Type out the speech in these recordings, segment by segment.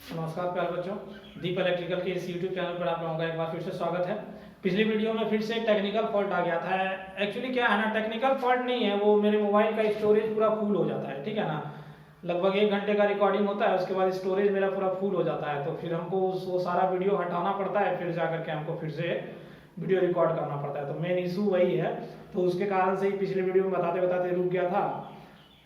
नमस्कार प्यारे बच्चों, दीप इलेक्ट्रिकल के इस यूट्यूब चैनल पर आप लोगों का एक बार फिर से स्वागत है। पिछली वीडियो में फिर से एक टेक्निकल फॉल्ट आ गया था। एक्चुअली क्या है ना, टेक्निकल फॉल्ट नहीं है, वो मेरे मोबाइल का स्टोरेज पूरा फुल हो जाता है, ठीक है ना। लगभग 1 घंटे का रिकॉर्डिंग होता है, उसके बाद स्टोरेज मेरा पूरा फुल हो जाता है, तो फिर हमको वो सारा वीडियो हटाना पड़ता है, फिर जाकर के हमको फिर से वीडियो रिकॉर्ड करना पड़ता है। तो मेन इशू वही है, तो उसके कारण से ही पिछले वीडियो में बताते बताते रुक गया था,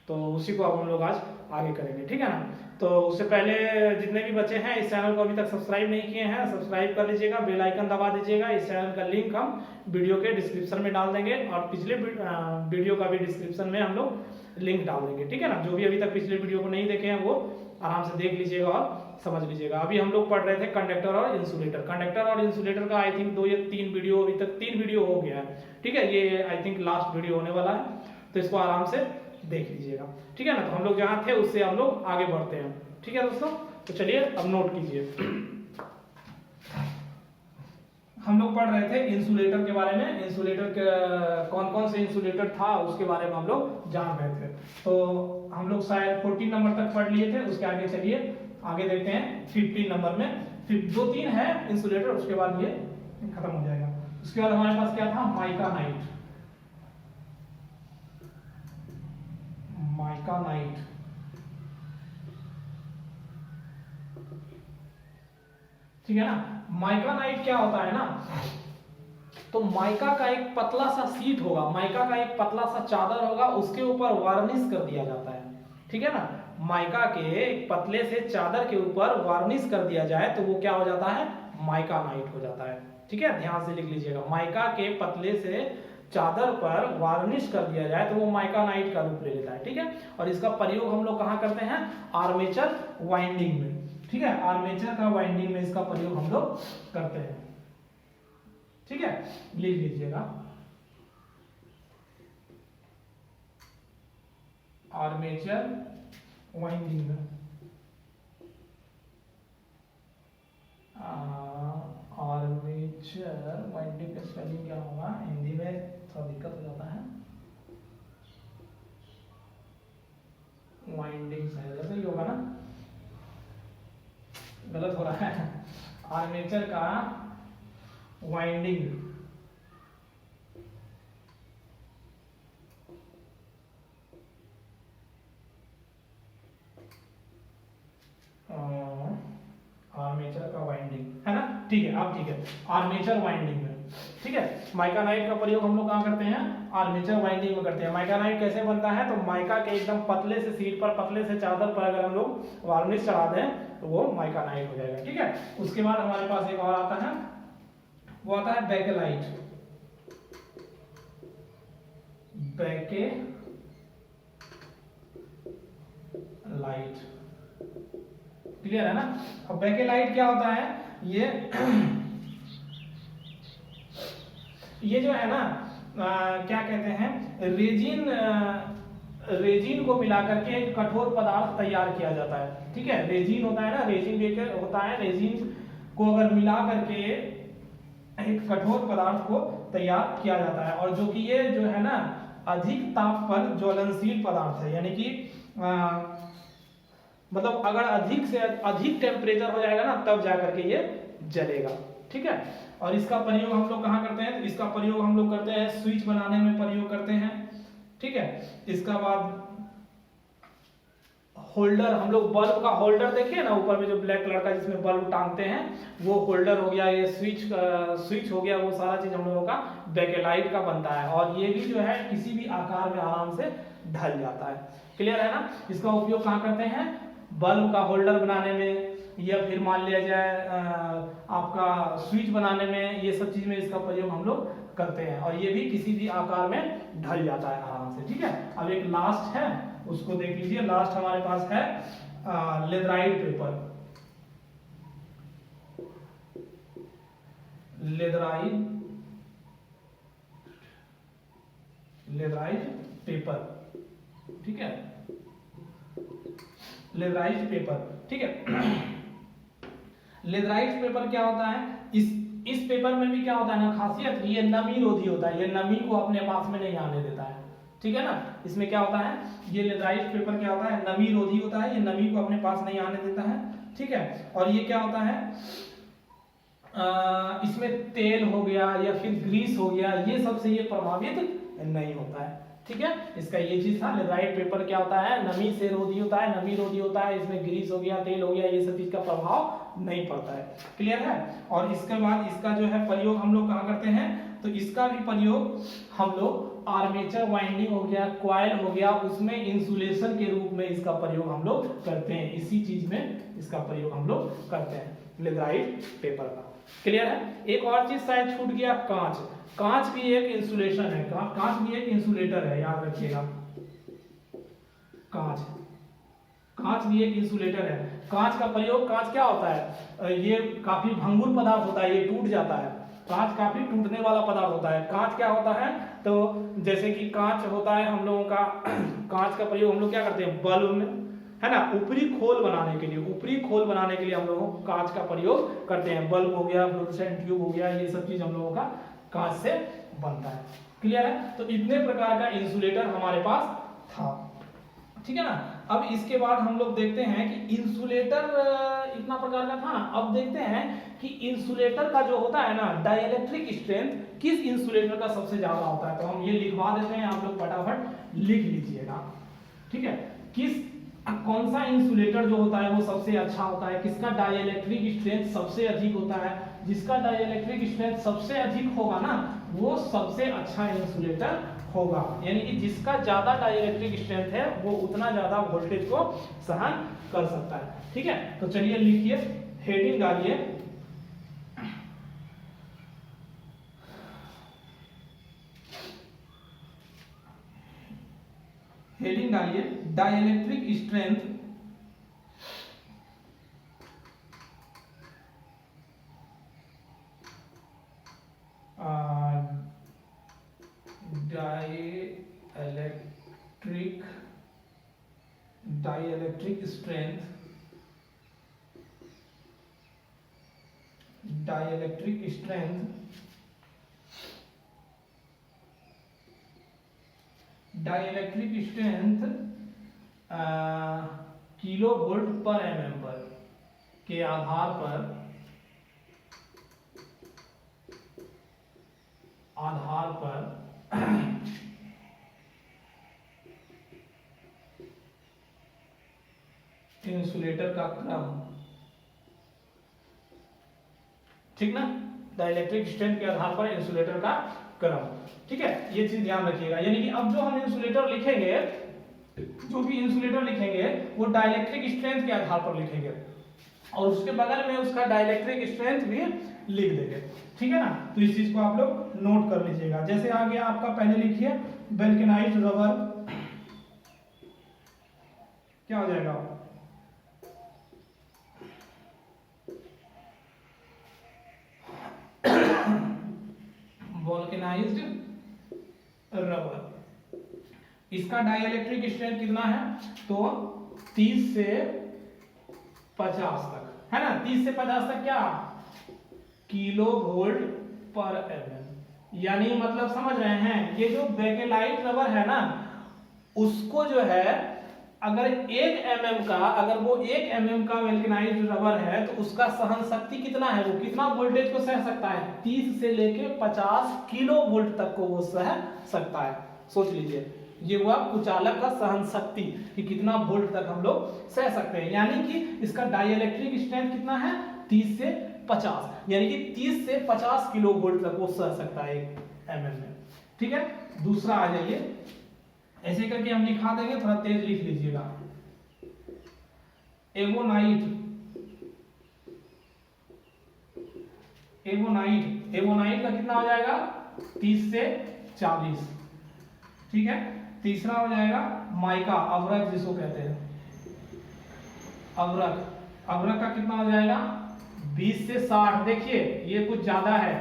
तो उसी को अब हम लोग आज आगे करेंगे, ठीक है ना। तो उससे पहले जितने भी बच्चे हैं इस चैनल को अभी तक सब्सक्राइब नहीं किए हैं, सब्सक्राइब कर लीजिएगा, बेल आइकन दबा दीजिएगा। इस चैनल का लिंक हम वीडियो के डिस्क्रिप्शन में डाल देंगे और पिछले वीडियो का भी डिस्क्रिप्शन में हम लोग लिंक डाल देंगे, ठीक है ना। जो भी अभी तक पिछले वीडियो को नहीं देखे हैं वो आराम से देख लीजिएगा और समझ लीजिएगा। अभी हम लोग पढ़ रहे थे कंडक्टर और इंसुलेटर। कंडक्टर और इंसुलेटर का आई थिंक 2 या 3 वीडियो, अभी तक 3 वीडियो हो गया है, ठीक है। ये आई थिंक लास्ट वीडियो होने वाला है, तो इसको आराम से देख लीजिएगा, ठीक है ना। तो हम लोग जहाँ थे उससे हम लोग आगे बढ़ते हैं, ठीक है दोस्तों। तो चलिए अब नोट कीजिए। हम लोग पढ़ रहे थे इंसुलेटर के बारे में, इंसुलेटर के कौन कौन से इंसुलेटर था उसके बारे में हम लोग जान रहे थे। तो हम लोग शायद 14 नंबर तक पढ़ लिए थे, उसके आगे चलिए आगे देखते हैं 15 नंबर में। फिर 2-3 है इंसुलेटर, उसके बाद ये खत्म हो जाएगा। उसके बाद हमारे पास क्या था, माइकानाइट। माइकानाइट, ठीक है ना। माइकानाइट क्या होता है ना, तो माइका का एक पतला सा शीट होगा, माइका का एक पतला सा चादर होगा, उसके ऊपर वार्निश कर दिया जाता है, ठीक है ना। माइका के एक पतले से चादर के ऊपर वार्निश कर दिया जाए तो वो क्या हो जाता है, माइकानाइट हो जाता है, ठीक है। ध्यान से लिख लीजिएगा, माइका के पतले से चादर पर वार्निश कर दिया जाए तो वो माइकानाइट का रूप ले लेता है, ठीक है। और इसका प्रयोग हम लोग कहाँ करते हैं, आर्मेचर वाइंडिंग में, ठीक है। आर्मेचर का वाइंडिंग में इसका प्रयोग हम लोग करते हैं, ठीक है। लिख लीजिएगा, आर्मेचर वाइंडिंग में। आर्मेचर वाइंडिंग का स्पेलिंग क्या होगा, हिंदी में थोड़ा दिक्कत हो जाता है। वाइंडिंग ऐसे ही होगा ना, गलत हो रहा है। आर्मेचर का वाइंडिंग, आर्मेचर का वाइंडिंग है ना, ठीक है। अब ठीक है, आर्मेचर वाइंडिंग में, ठीक है। माइकानाइट का प्रयोग हम लोग कहाँ करते हैं, आर्मेचर वाइंडिंग में करते हैं। माइकानाइट कैसे बनता है, तो माइका के एकदम पतले से शीट पर, पतले से चादर पर अगर हम लोग वार्निश चढ़ा दें तो वो माइकानाइट हो जाएगा, ठीक है। उसके बाद हमारे पास एक और आता है, वो आता है बेकेलाइट। बेकेलाइट, क्लियर है ना। अब बेकेलाइट क्या होता है, ये जो है ना क्या कहते हैं, रेजिन को मिलाकर के एक कठोर पदार्थ तैयार किया जाता है, ठीक है। रेजिन होता है ना, रेजिन होता है, रेजिन को अगर मिला करके एक कठोर पदार्थ को तैयार किया जाता है, और जो कि ये जो है ना अधिक ताप पर ज्वलनशील पदार्थ है, यानी कि मतलब अगर अधिक से अधिक टेम्परेचर हो जाएगा ना तब जाकर के ये जलेगा, ठीक है। और इसका प्रयोग हम लोग कहाँ करते हैं, तो इसका प्रयोग हम लोग करते हैं स्विच बनाने में प्रयोग करते हैं, ठीक है। इसका बाद होल्डर, हम लोग बल्ब का होल्डर देखिए ना ऊपर में जो ब्लैक कलर का जिसमें बल्ब टांगते हैं, वो होल्डर हो गया, ये स्विच हो गया, वो सारा चीज हम लोगों का बेकेलाइट का बनता है। और ये भी जो है किसी भी आकार में आराम से ढल जाता है, क्लियर है ना। इसका उपयोग कहाँ करते हैं, बल्ब का होल्डर बनाने में, या फिर मान लिया जाए आपका स्विच बनाने में, ये सब चीज में इसका प्रयोग हम लोग करते हैं। और ये भी किसी भी आकार में ढल जाता है आराम से, ठीक है। अब एक लास्ट है, उसको देख लीजिए। लास्ट हमारे पास है लेदराइट पेपर। लेदराइट पेपर, ठीक है। लेदराइट पेपर, ठीक है। लेदराइट पेपर क्या होता है, इस पेपर में भी क्या होता है ना खासियत, ये नमी रोधी होता है, ये नमी को अपने पास में नहीं आने देता है, ठीक है ना। इसमें क्या होता है, ये लेदराइट पेपर क्या होता है, नमी रोधी होता है, ये नमी को अपने पास नहीं आने देता है। ठीक है। और ये क्या होता है, इसमें तेल हो गया या फिर ग्रीस हो गया, ये सबसे ये प्रभावित नहीं होता है, ठीक है। इसका ये चीज था। लेदराइट पेपर क्या होता है, नमी से रोधी होता है, नमी रोधी होता है, इसमें ग्रीस हो गया, तेल हो गया, ये सब चीज का प्रभाव नहीं पड़ता है, क्लियर है। और इसके बाद इसका जो है प्रयोग हम लोग कहाँ करते हैं, तो इसका भी प्रयोग हम लोग आर्मेचर वाइंडिंग हो गया, कॉइल हो गया, उसमें इंसुलेशन के रूप में इसका प्रयोग हम लोग करते हैं, इसी चीज में इसका प्रयोग हम लोग करते हैं लेदराइट पेपर का, क्लियर है। एक और चीज शायद छूट गया, कांच। कांच भी एक इंसुलेशन है, कांच भी एक इंसुलेटर है, याद रखिएगा। कांच भी एक इंसुलेटर है। कांच का प्रयोग, कांच क्या होता है, ये काफी भंगुर पदार्थ होता है, ये टूट जाता है, कांच काफी टूटने वाला पदार्थ होता है। कांच क्या होता है, तो जैसे कि कांच होता है हम लोगों का कांच का प्रयोग हम लोग क्या करते हैं, बल्ब में, है ना, ऊपरी खोल बनाने के लिए हम लोग कांच का प्रयोग करते हैं। बल्ब हो गया, फ्लोरोसेंट ट्यूब हो गया, ये सब चीज हम लोगों का कांच से बनता है, क्लियर है। तो इतने प्रकार का इंसुलेटर हमारे पास था, ठीक है ना। अब इसके बाद हम लोग देखते हैं कि इंसुलेटर इतना प्रकार का था ना, अब देखते हैं कि इंसुलेटर का जो होता है ना, डाइइलेक्ट्रिक स्ट्रेंथ किस इंसुलेटर का सबसे ज्यादा होता है। तो हम ये लिखवा देते हैं, आप लोग फटाफट लिख लीजिएगा, ठीक है। कौन सा इंसुलेटर जो होता है वो सबसे अच्छा होता है, किसका डाइइलेक्ट्रिक स्ट्रेंथ सबसे अधिक होता है। जिसका डाइइलेक्ट्रिक स्ट्रेंथ सबसे अधिक होगा ना, वो सबसे अच्छा इंसुलेटर होगा, यानी कि जिसका ज्यादा डाइइलेक्ट्रिक स्ट्रेंथ है वो उतना ज्यादा वोल्टेज को सहन कर सकता है, ठीक है। तो चलिए लिखिए, हेडिंग डालिए, dielectric strength dielectric strength kilo volt पर mm पर के आधार पर इंसुलेटर का क्रम, ठीक ना, डाइइलेक्ट्रिक स्ट्रेंथ के आधार पर इंसुलेटर का क्रम, ठीक है। ये चीज ध्यान रखिएगा, यानी कि अब जो हम इंसुलेटर लिखेंगे, जो भी इंसुलेटर लिखेंगे वो डाइइलेक्ट्रिक स्ट्रेंथ के आधार पर लिखेंगे और उसके बगल में उसका डाइइलेक्ट्रिक स्ट्रेंथ भी लिख देंगे, ठीक है ना। तो इस चीज को आप लोग नोट कर लीजिएगा। जैसे आ गया आपका, पहले लिखिए वेल्केनाइज्ड रबर, क्या हो जाएगा, वल्केनाइज्ड रबर, इसका डाइइलेक्ट्रिक स्ट्रेंथ कितना है, तो 30 से 50 तक, है ना। 30 से 50 तक क्या, किलो वोल्ट पर mm, यानी मतलब समझ रहे हैं, ये जो बेकेलाइट रबर है ना, उसको जो है अगर 1 mm का, अगर वो 1 mm का वेल्केनाइज्ड रबर है तो उसका सहन शक्ति कितना है, वो कितना वोल्टेज को सह सकता है, 30 से लेके 50 किलो वोल्ट तक को वो सह सकता है। सोच लीजिए, ये हुआ कुचालक का सहन शक्ति कि कितना वोल्ट तक हम लोग सह सकते हैं, यानी कि इसका डाइइलेक्ट्रिक स्ट्रेंथ कितना है, 30 से 50, यानी कि 30 से 50 किलो वोल्ट तक वो सह सकता है 1 mm में, ठीक है। दूसरा आ जाइए, ऐसे करके हम लिखा देंगे, थोड़ा तेज लिख लीजिएगा, एवोनाइट का कितना हो जाएगा, 30 से 40, ठीक है। तीसरा हो जाएगा माइका, अवरक जिसको कहते हैं, अवरक का कितना हो जाएगा, 20 से 60। देखिए ये कुछ ज्यादा है,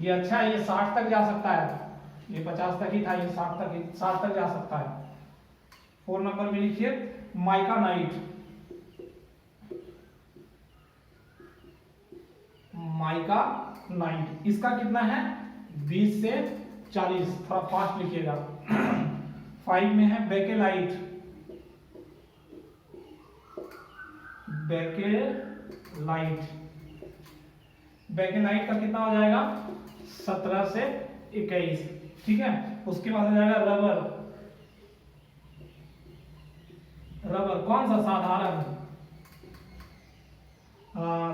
ये अच्छा है, ये 60 तक जा सकता है, ये 50 तक ही था, ये 60 तक जा सकता है। 4 नंबर में लिखिए माइकानाइट, इसका कितना है, 20 से 40, थोड़ा फास्ट लिखिएगा। 5 में है बेकेलाइट, बेकेलाइट, बेकेलाइट का कितना हो जाएगा 17 से 21, ठीक है। उसके बाद हो जाएगा रबर, रबर कौन सा साधारण,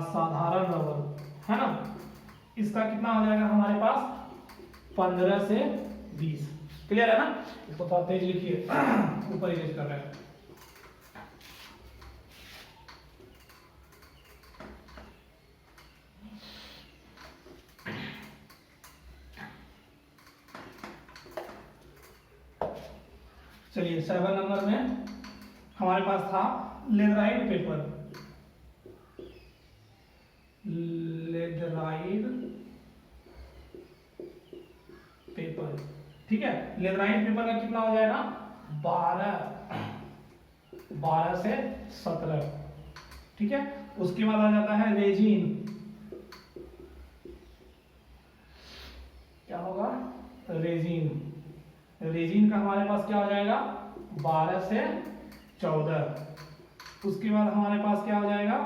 साधारण रबर है ना, इसका कितना हो जाएगा हमारे पास 15 से 20। क्लियर है ना, इसको थोड़ा तेज लिखिए ऊपर इरेज कर रहे हैं। चलिए 7 नंबर में हमारे पास था लेदराइट पेपर, लेदराइट पेपर, ठीक है। लेदराइट पेपर का कितना हो जाएगा 12 से 17, ठीक है। उसके बाद आ जाता है रेजिन, क्या होगा रेजिन, रेजिन का हमारे पास क्या हो जाएगा 12 से 14। उसके बाद हमारे पास क्या हो जाएगा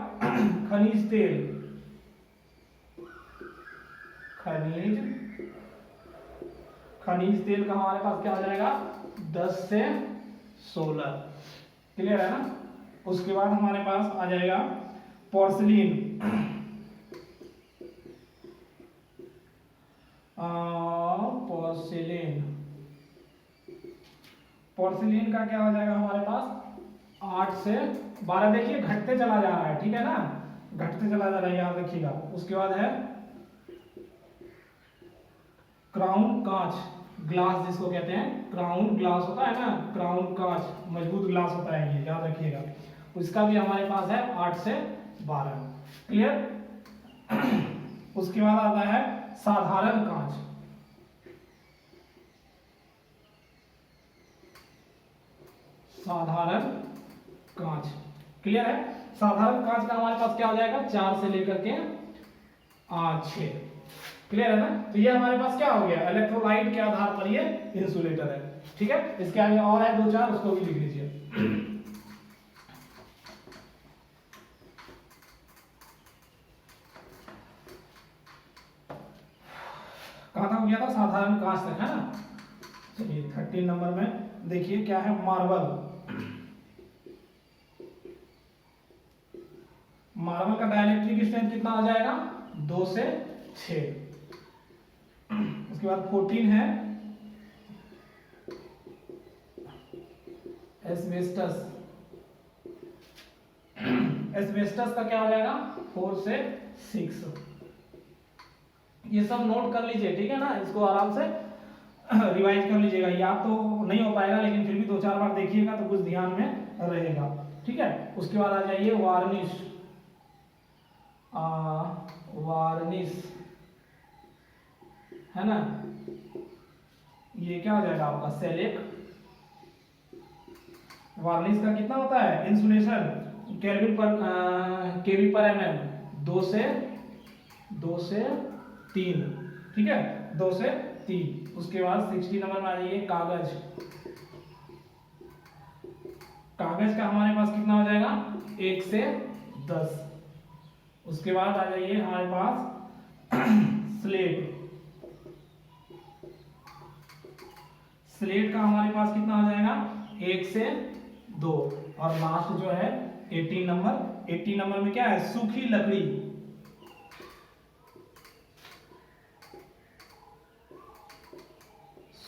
खनिज तेल, खनिज तेल का हमारे पास क्या हो जाएगा 10 से 16। क्लियर है ना। उसके बाद हमारे पास आ जाएगा पोर्सिलीन, पोर्सिलीन, पोर्सिलीन का क्या हो जाएगा हमारे पास 8 से 12। देखिए घटते चला जा रहा है, ठीक है ना, घटते चला जा रहा है, याद रखिएगा। उसके बाद है क्राउन कांच, ग्लास जिसको कहते हैं, क्राउन ग्लास होता है ना, क्राउन कांच मजबूत ग्लास होता है, ये याद रखिएगा। उसका भी हमारे पास है 8 से 12। क्लियर। उसके बाद आता है साधारण कांच, साधारण कांच। क्लियर है। साधारण कांच का हमारे पास क्या हो जाएगा 4 से लेकर के 6। क्लियर है ना। तो ये हमारे पास क्या हो गया इलेक्ट्रोलाइट के आधार पर ये इंसुलेटर है, ठीक है। इसके आगे और है 2-4, उसको भी लिख लीजिए। कहां तक हो गया था साधारण कांच तक, है ना। चलिए 13 नंबर में देखिए क्या है मार्बल, मार्बल का डाइलेक्ट्रिक स्ट्रेंथ कितना हो जाएगा 2 से 6। उसके बाद 14 है एस्बेस्टस, एस्बेस्टस का क्या हो जाएगा 4 से 6। ये सब नोट कर लीजिए, ठीक है ना, इसको आराम से रिवाइज कर लीजिएगा। याद तो नहीं हो पाएगा लेकिन फिर भी 2-4 बार देखिएगा तो कुछ ध्यान में रहेगा, ठीक है। उसके बाद आ जाइए वार्निश, वार्निश है ना, ये क्या हो जाएगा आपका सेलेक। वार्निश का कितना होता है इंसुलेशन केल्विन पर केवी पर एमएम 2 से 3, ठीक है 2 से 3। उसके बाद 60 नंबर में आ जाइए कागज, कागज का हमारे पास कितना हो जाएगा 1 से 10। उसके बाद आ जाइए हमारे पास स्लेट, स्लेट का हमारे पास कितना हो जाएगा 1 से 2। और लास्ट जो है 18 नंबर, 18 नंबर में क्या है सूखी लकड़ी,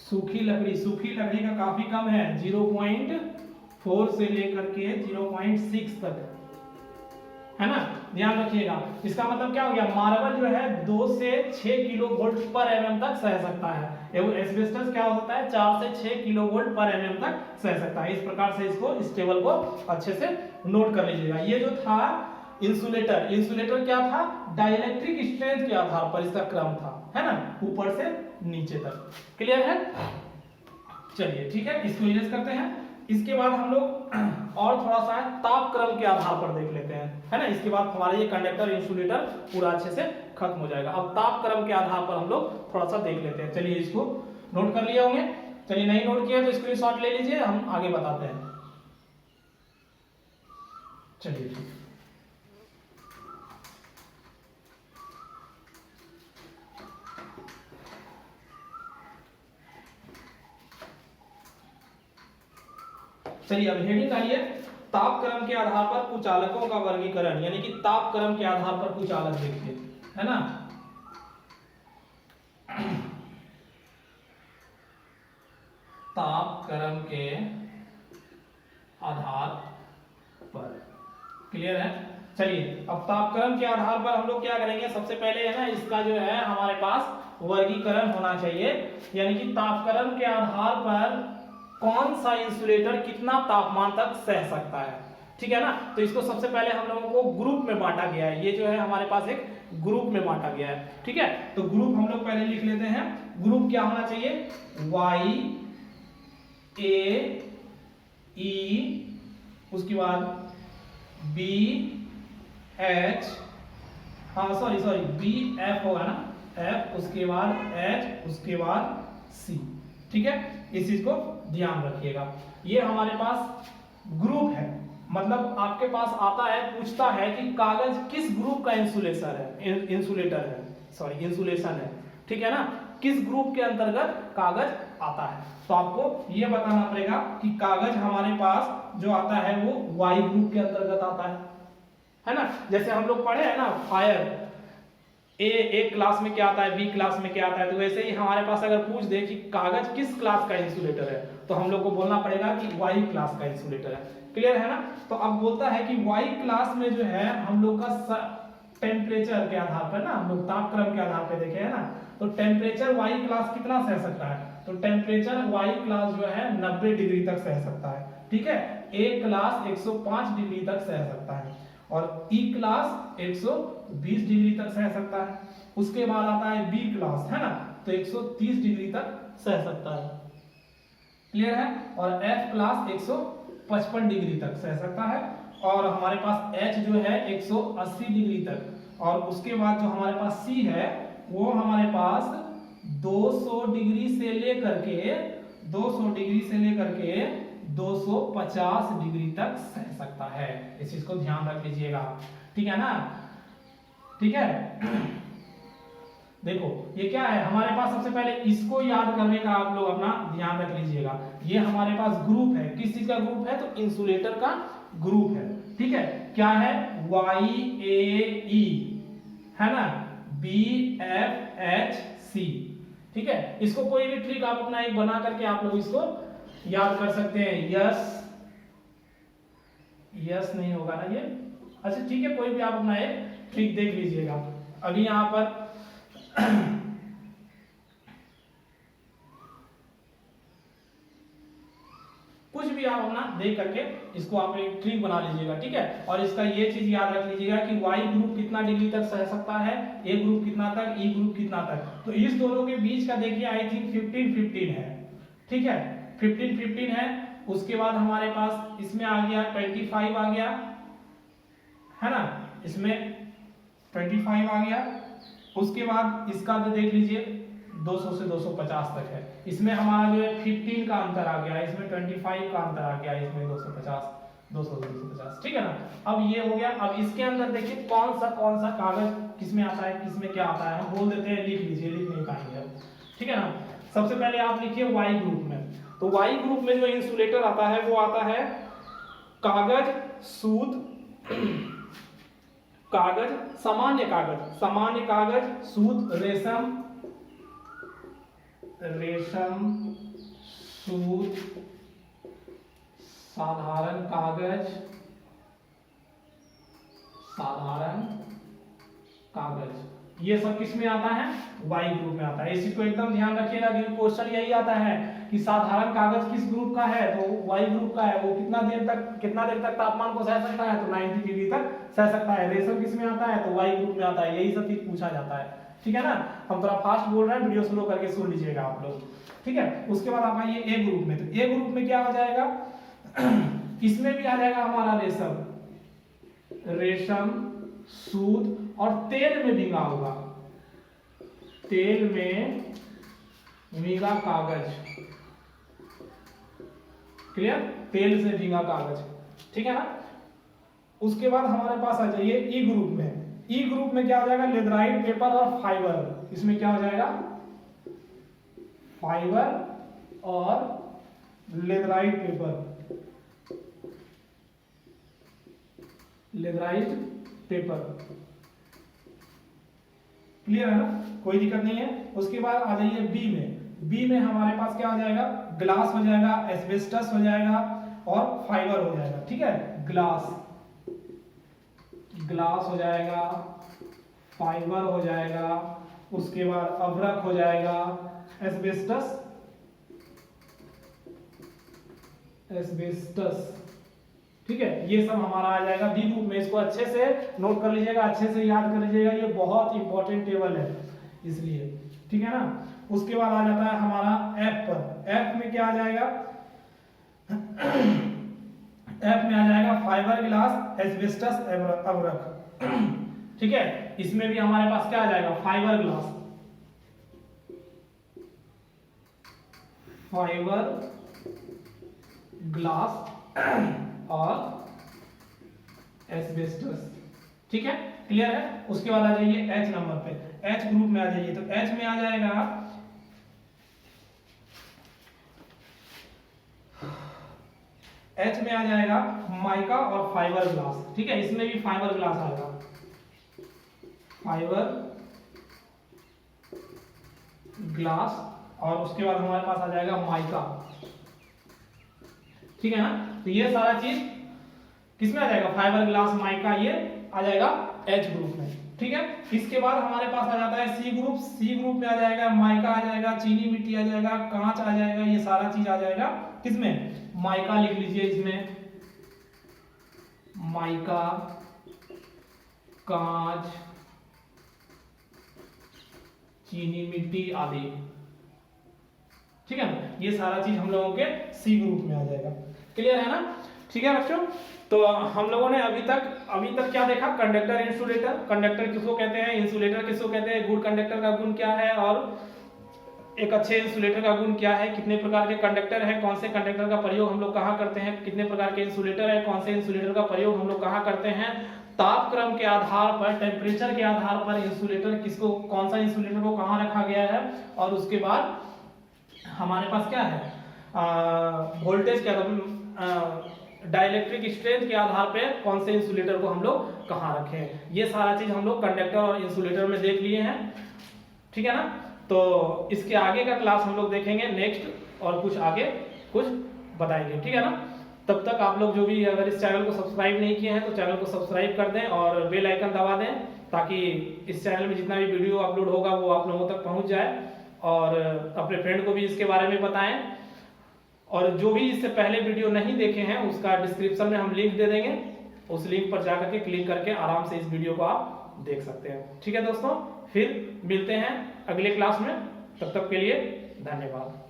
सूखी लकड़ी, सूखी लकड़ी का काफी कम है 0.4 से लेकर के 0.6 तक, है ना, ध्यान रखिएगा। इसका मतलब क्या हो गया मार्बल जो है 2 से 6 किलो वोल्ट पर एमएम तक सह सकता है। एस्बेस्टस क्या हो सकता है 4 से 6 किलो वोल्ट पर एमएम तक सह सकता है। इस प्रकार से इसको इस टेबल को अच्छे से नोट कर लीजिएगा। ये जो था इंसुलेटर, इंसुलेटर क्या था डाइलेक्ट्रिक स्ट्रेंथ के आधार पर इसका क्रम था, है ना, ऊपर से नीचे तक। क्लियर है। चलिए ठीक है, इसको इरेज करते हैं। इसके बाद हम लोग और थोड़ा सा ताप क्रम के आधार पर देख लेते हैं, है ना। इसके बाद हमारा ये कंडक्टर इंसुलेटर पूरा अच्छे से खत्म हो जाएगा। अब ताप क्रम के आधार पर हम लोग थोड़ा सा देख लेते हैं। चलिए इसको नोट कर लिया होंगे। चलिए नहीं नोट किया तो स्क्रीनशॉट ले लीजिए, हम आगे बताते हैं। चलिए ठीक। चलिए अब हेडिंग आइए, तापक्रम के आधार पर कुचालकों का वर्गीकरण, यानी कि तापक्रम के आधार पर कुचालक देखिए, है ना। तापक्रम के आधार पर, क्लियर है। चलिए अब तापक्रम के आधार पर हम लोग क्या करेंगे, सबसे पहले है ना इसका जो है हमारे पास वर्गीकरण होना चाहिए, यानी कि तापक्रम के आधार पर कौन सा इंसुलेटर कितना तापमान तक सह सकता है, ठीक है ना। तो इसको सबसे पहले हम लोगों को ग्रुप में बांटा गया है, ये जो है हमारे पास एक ग्रुप में बांटा गया है, ठीक है। तो ग्रुप हम लोग पहले लिख लेते हैं, ग्रुप क्या होना चाहिए, Y A E, उसके बाद B H, हाँ सॉरी B F होगा ना, F, उसके बाद H, उसके बाद C, ठीक है। इस चीज को ध्यान रखिएगा। ये हमारे पास ग्रुप है, मतलब आपके पास आता है, पूछता है कि कागज किस ग्रुप का इंसुलेशन है, ठीक है ना, किस ग्रुप के अंतर्गत कागज आता है। तो आपको ये बताना पड़ेगा कि कागज हमारे पास जो आता है वो वाई ग्रुप के अंतर्गत आता है ना। जैसे हम लोग पढ़े हैं ना फायर, ए क्लास में क्या आता है, बी क्लास में क्या आता है, तो वैसे ही हमारे पास अगर पूछ दे कि कागज किस क्लास का इंसुलेटर है, तो हम लोग को बोलना पड़ेगा कि वाई क्लास का इंसुलेटर है, क्लियर है ना। तो अब बोलता है कि वाई क्लास में जो है हम लोग का टेम्परेचर के आधार पर ना, हम लोग तापक्रम के आधार पर देखे है ना, तो टेम्परेचर वाई क्लास कितना सह सकता है, तो टेम्परेचर वाई क्लास जो है 90 डिग्री तक सह सकता है, ठीक है। ए क्लास 105 डिग्री तक सह सकता है और ई क्लास 120 डिग्री तक सह सकता है। उसके बाद आता है बी क्लास, है ना, तो 130 डिग्री तक सह सकता है, क्लियर है। और एफ क्लास 155 डिग्री तक सह सकता है और हमारे पास एच जो है 180 डिग्री तक, और उसके बाद जो हमारे पास सी है वो हमारे पास 200 डिग्री से लेकर के 250 डिग्री तक सह सकता है। इस चीज को ध्यान रख लीजिएगा, ठीक है ना, ठीक है। देखो ये क्या है हमारे पास, सबसे पहले इसको याद करने का आप लोग अपना ध्यान रख लीजिएगा। ये हमारे पास ग्रुप है, किस चीज का ग्रुप है, तो इंसुलेटर का ग्रुप है, ठीक है। क्या है, YAE, है ना, BFHC, ठीक है। इसको कोई भी ट्रिक आप अपना एक बना करके आप लोग इसको याद कर सकते हैं। यस नहीं होगा ना ये, अच्छा ठीक है, कोई भी आप अपना एक ट्रिक देख लीजिएगा। अभी यहां पर कुछ भी आप अपना देख करके इसको आप एक ट्रिक बना लीजिएगा, ठीक है। और इसका ये चीज याद रख लीजिएगा कि वाई ग्रुप कितना डिग्री तक सह सकता है, ए ग्रुप कितना तक, ई ग्रुप कितना तक। तो इस दोनों के बीच का देखिए आई थिंक 15-15 है, ठीक है, 15-15 है। उसके बाद हमारे पास इसमें आ गया 25 आ गया, है ना, इसमें 25 आ गया। उसके बाद इसका जो देख लीजिए 200 से 250 तक है, इसमें हमारा जो है 15 का अंतर आ गया, इसमें 25 का अंतर आ गया, इसमें 250, 200 से 250, ठीक है ना। अब ये हो गया। अब इसके अंदर देखिए कौन सा कागज किसमें आता है, किसमें क्या आता है, हम बोल देते हैं, लिख लीजिए, लिख नहीं पाएंगे अब, ठीक है ना। सबसे पहले आप लिखिए वाई ग्रुप में, तो वाई ग्रुप में जो इंसुलेटर आता है वो आता है कागज, सूत, कागज, सामान्य कागज, सूत, रेशम, सूत, साधारण कागज, ये सब किस में आता है, वाई ग्रुप में आता है। इस चीज को एकदम ध्यान रखिएगा कि क्वेश्चन यही आता है कि साधारण कागज किस ग्रुप का है, तो वाई ग्रुप का है। वो कितना देर तक तापमान को सह सकता है, तो 90 डिग्री तक सह सकता है। रेशम किस में आता है, तो वाई ग्रुप में आता है। यही सब चीज पूछा जाता है, ठीक है ना। हम थोड़ा फास्ट बोल रहे हैं, वीडियो स्लो करके सुन लीजिएगा आप लोग, ठीक है। उसके बाद आप आइए ए ग्रुप में, तो ए ग्रुप में क्या हो जाएगा, इसमें भी आ जाएगा हमारा रेशम, सूत और तेल में भींगा होगा, तेल में भींगा कागज, क्लियर, तेल से भींगा कागज, ठीक है ना। उसके बाद हमारे पास आ जाइए ई ग्रुप में। ई ग्रुप में क्या हो जाएगा, लेदराइट पेपर और फाइबर। इसमें क्या हो जाएगा, फाइबर और लेदराइट पेपर, लेदराइज्ड पेपर। क्लियर है ना, कोई दिक्कत नहीं है। उसके बाद आ जाइए बी में। बी में हमारे पास क्या हो जाएगा, ग्लास हो जाएगा, एस्बेस्टस हो जाएगा और फाइबर हो जाएगा। ठीक है, ग्लास हो जाएगा, फाइबर हो जाएगा, उसके बाद अभ्रक हो जाएगा, एस्बेस्टस ठीक है, ये सब हमारा आ जाएगा डी ग्रुप में। इसको अच्छे से नोट कर लीजिएगा, अच्छे से याद कर लीजिएगा, ये बहुत इंपॉर्टेंट टेबल है इसलिए। ठीक है ना, उसके बाद आ जाता है हमारा एफ पर। एफ में क्या आ जाएगा, एफ में आ जाएगा फाइबर ग्लास एस्बेस्टस अभ्रक। ठीक है, इसमें भी हमारे पास क्या आ जाएगा, फाइबर ग्लास और एस्बेस्टस। ठीक है, क्लियर है। उसके बाद आ जाइए एच नंबर पे, एच ग्रुप में आ जाइए। तो एच में आ जाएगा, एच में आ जाएगा माइका और फाइबर ग्लास। ठीक है, इसमें भी फाइबर ग्लास आएगा, फाइबर ग्लास, और उसके बाद हमारे पास आ जाएगा माइका। ठीक है ना, तो ये सारा चीज किसमें आ जाएगा, फाइबर ग्लास, माइका, ये आ जाएगा एच ग्रुप में। ठीक है, इसके बाद हमारे पास आ जाता है सी ग्रुप। सी ग्रुप में आ जाएगा माइका आ जाएगा, चीनी मिट्टी आ जाएगा, कांच आ जाएगा, ये सारा चीज आ जाएगा किसमें, माइका लिख लीजिए इसमें, माइका, कांच, चीनी मिट्टी आदि। ठीक है ना, ये सारा चीज हम लोगों के सी ग्रुप में आ जाएगा। क्लियर है ना। ठीक है बच्चों, तो हम लोगों ने अभी तक क्या देखा, कंडक्टर, इंसुलेटर। कंडक्टर किसको कहते हैं, इंसुलेटर किसको कहते हैं, गुड कंडक्टर का गुण क्या है और एक अच्छे इंसुलेटर का गुण क्या है, कितने प्रकार के कंडक्टर हैं, कौन से कंडक्टर का प्रयोग हम लोग कहाँ करते हैं, कितने प्रकार के इंसुलेटर है, कौन से इंसुलेटर का प्रयोग हम लोग कहाँ करते हैं, तापक्रम के आधार पर, टेम्परेचर के आधार पर इंसुलेटर किसको, कौन सा इंसुलेटर को कहाँ रखा गया है, और उसके बाद हमारे पास क्या है, वोल्टेज क्या, डाइलेक्ट्रिक स्ट्रेंथ के आधार पे कौन से इंसुलेटर को हम लोग कहाँ रखें। ये सारा चीज हम लोग कंडक्टर और इंसुलेटर में देख लिए हैं। ठीक है ना, तो इसके आगे का क्लास हम लोग देखेंगे नेक्स्ट, और कुछ आगे कुछ बताएंगे। ठीक है ना, तब तक आप लोग जो भी अगर इस चैनल को सब्सक्राइब नहीं किए हैं तो चैनल को सब्सक्राइब कर दें और बेल आइकन दबा दें, ताकि इस चैनल में जितना भी वीडियो अपलोड होगा वो आप लोगों तक पहुंच जाए, और अपने फ्रेंड को भी इसके बारे में बताएं। और जो भी इससे पहले वीडियो नहीं देखे हैं उसका डिस्क्रिप्शन में हम लिंक दे देंगे, उस लिंक पर जाकर के क्लिक करके आराम से इस वीडियो को आप देख सकते हैं। ठीक है दोस्तों, फिर मिलते हैं अगले क्लास में, तब तक के लिए धन्यवाद।